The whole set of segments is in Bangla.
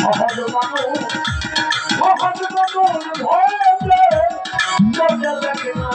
সহজ মানুষ সহজ মানুষ ভয়ে বলে দেখে না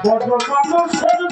বড় মানুষের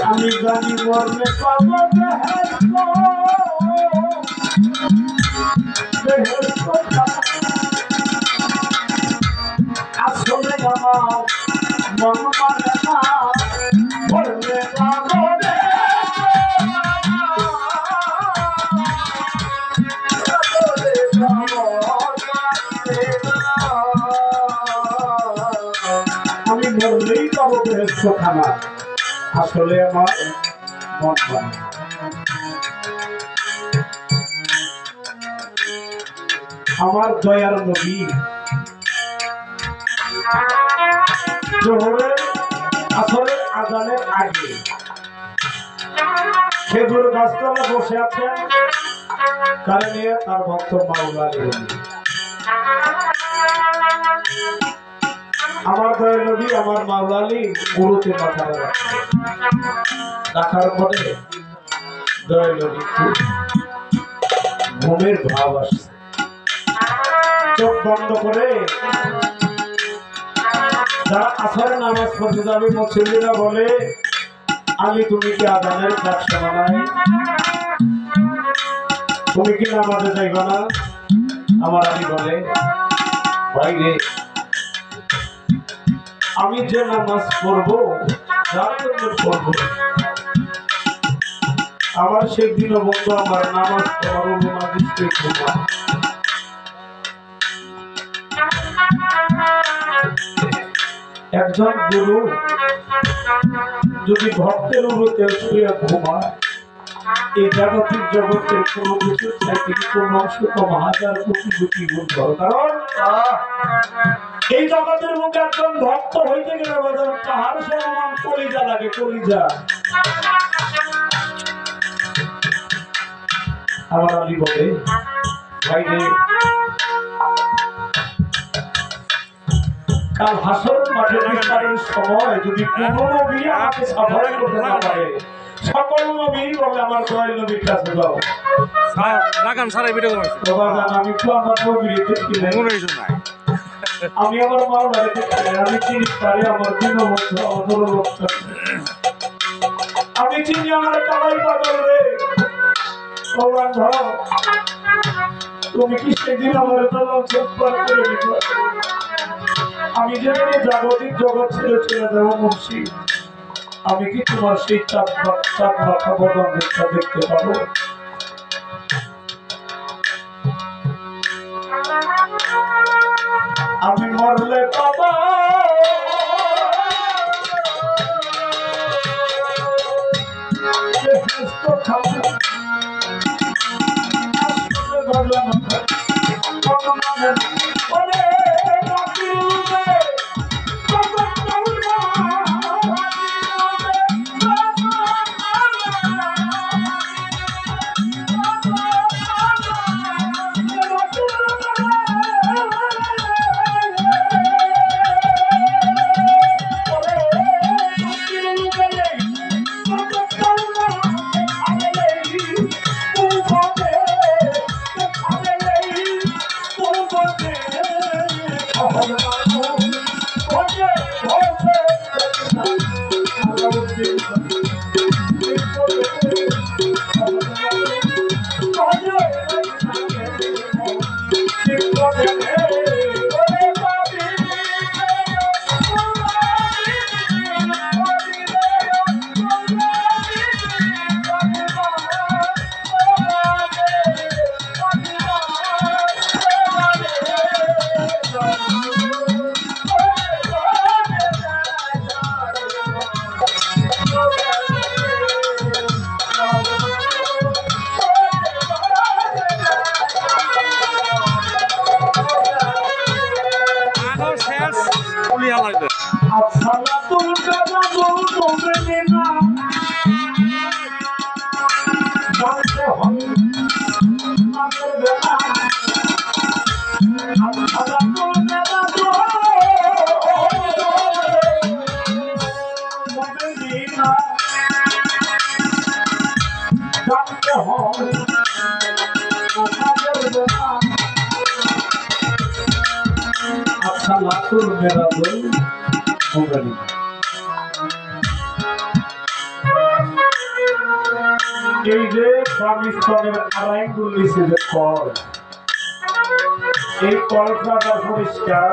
আমি জানি মরলে পাবো আসলে আমার মন মানে না মরলে পাবো আমি মরলেই পাবো বেহেশত খানা আসলে আমার মন মানে আমার দয়ার নবী জোহরের আসরের আজানের আগে খেজুর গাছতলা বসে আছেন কারে নিয়ে তার ভক্ত মাওলা আমার দয়ার নবী আমার মাওলালি গুরুতে মাথা রাখার পরে দয়ার নবী ঘুমের ভাব আসছে চোখ বন্ধ করে যারা আসরে নামাজ পড়তে যাবে মুসল্লিরা বলে আলী তুমি কি আজানের ডাক শোনা নাই তুমি কি নামাজে যাইবা না আমার আলী বলে ভাই রে আমি যে নামাজ পড়বো যার জন্য পড়বো আমার সেই দিন বন্ধু আমার নামাজ পড়ার অনুমতি ঘুমা একজন গুরু যদি ভক্তের অনুরোধে শুয়ে ঘুমায় এই জাগতিক জগতের কোনো কিছু চাইতে কোন অংশতম হাজার কোটি কোটি গুণ বড় কারণ এই জগতের মুখে একজন ভক্ত হইতে গেলে তাহার সম্মান কলিজা লাগে কলিজা আমার আলী বলে ভাই রে কাল হাসরের মাঠে বিচারের সময় যদি কোনো নবী আমাকে সাফাই করতে না পারে সকল সকল নবী বলে আমার দয়াল নবীর কাছে যাও। লাগান সারা ভিডিও বাবা জান আমি তো আমার নবীর দেখি নাই, মনে হইছে না আমি আমার মাওলারে দেখি নাই, আমি চিনি পারে আমার দীনবন্ধু অধর লোকটা, আমি চিনি আমার কালাই পাগল রে। বাবা ধর তুমি কি সেদিন আমার দলাল চোখপাত করে দিবা, আমি যেদিন জাগতিক জগৎ ছেড়ে চলে যাবো মুর্শিদ, আমি কি তোমার সেই চাঁদ মাথা বদন দেখতে পাবো? আমি মরলে বাবা এই যে স্বামীর আড়াইগুলো নিচে যে কল, এই কলটা পরিষ্কার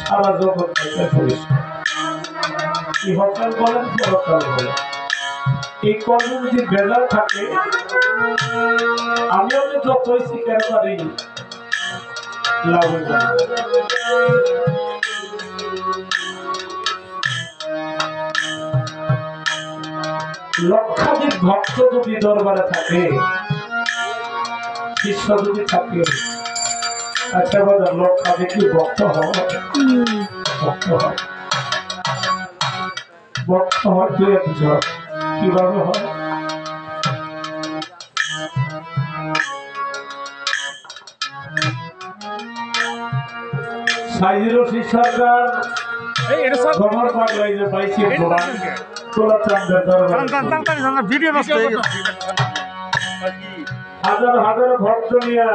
সারা জগৎ থেকে পরিষ্কার, ইহকাল বলেন পরকাল বলেন, এই কর্মে যদি বেজার থাকে আমিও যে যতই স্বীকার পারি লাভ লক্ষাধিক ভক্ত যদি দরবারে থাকে, শিষ্য যদি থাকে, আচ্ছা বাজার লক্ষাধিক ভক্ত হয়, ভক্ত হয়, ভক্ত হয় দু একজন, কিভাবে হয়? সাইজিরশি সরকার খবর পাগলাই যে পাইছি তোলা চাঁদের দরবার ভিডিও হাজার হাজার ভক্ত নিয়ে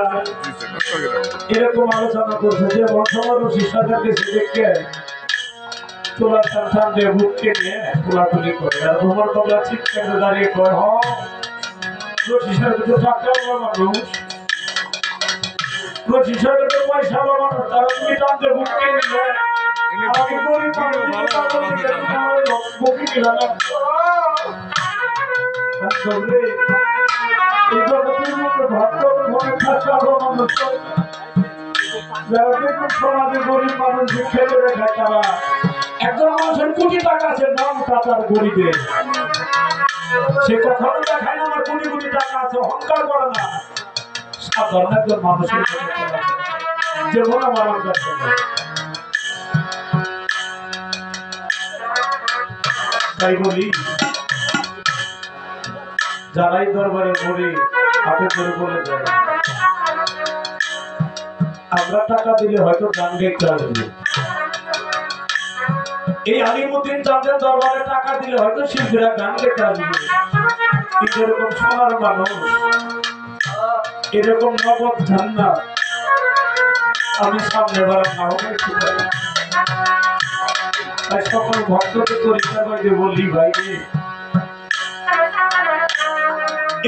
এরকম আলোচনা করছে যে বর্ষমানসী সরকারকে দেখে তোলা চাঁদ দিয়ে বুককে নিয়ে তোলাতুলি করে, আর ভ্রমণ পাগলা চিৎকারে দাঁড়িয়ে কয় রশি সরকার তো টাকা মানুষ, রশি সরকার তো পয়সা মানুষ, তারা তুমি টানতে বুককে নিলে আমাকে গরিব বুকি দিলাম এই জগতের মধ্যে ভক্ত মনে থাকা মানুষ যারা দেখুন সমাজে গরিব মানুষ খেলে দেখায়, তারা একজন মানুষের কোটি টাকা আছে, নাম টাকার গরিবের, সে কখনো দেখায় না আমার কোটি কোটি টাকা আছে, অহংকার করে না, সাধারণ একজন মানুষের যেমন আমার কাছে। তাই বলি যারাই দরবারে পড়ে হাতে করে বলে যায় আমরা টাকা দিলে হয়তো গান গাইতে আসবে, এই আলিমুদ্দিন চাঁদের দরবারে টাকা দিলে হয়তো শিল্পীরা গান গেতে আসবে, কিন্তু এরকম সোনার মানুষ, এরকম নগদ জান্নাত আমি সামনে বার নাও পাইতে পারি। তাই সকল ভক্তকে পরীক্ষা করে বলি, ভাই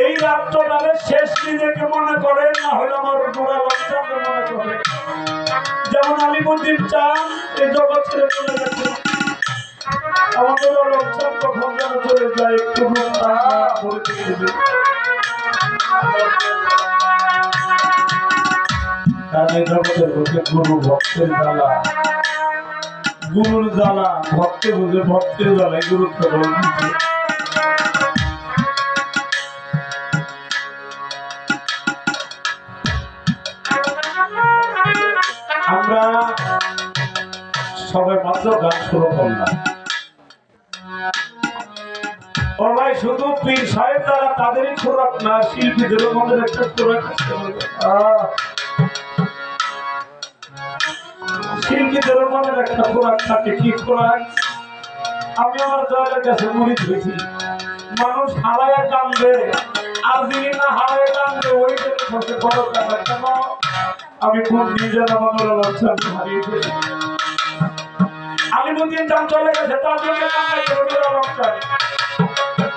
এই রাত্রটাকে শেষ নিজেকে মনে করেন, না হলে আমার গোড়া লক্ষণকে মনে করেন। যেমন আলিমুদ্দিন চাঁদ এই জগৎ ছেড়ে চলে গেছে, আমাদের লক্ষণ কখন যেন চলে যায়, একটু জগতের মধ্যে গুরু ভক্তের জ্বালা, গুরুর জ্বালা ভক্তে বুঝে, ভক্তের জ্বালায় গুরুত্ব বলছে। আমরা সবাই মাত্র গান শুরু করলাম, ও ভাই শুধু পীর সাহেব তারা তাদেরই খোরাক না, শিল্পীদেরও মধ্যে একটা খোরাক আছে। শিল্পীদেরও মধ্যে একটা খোরাক থাকে, কি খোরাক? আমি আমার দলের কাছে মুড়ি ধরেছি, মানুষ হারায় কান্দে, আর যিনি না হারায় কান্দে ওই সবচেয়ে বড় কথা। কেন আমি কোন নিজের আমাদের লক্ষণ হারিয়ে ফেলি? আলিমুদ্দিন চাঁদ চলে গেছে, তার জন্য লক্ষণ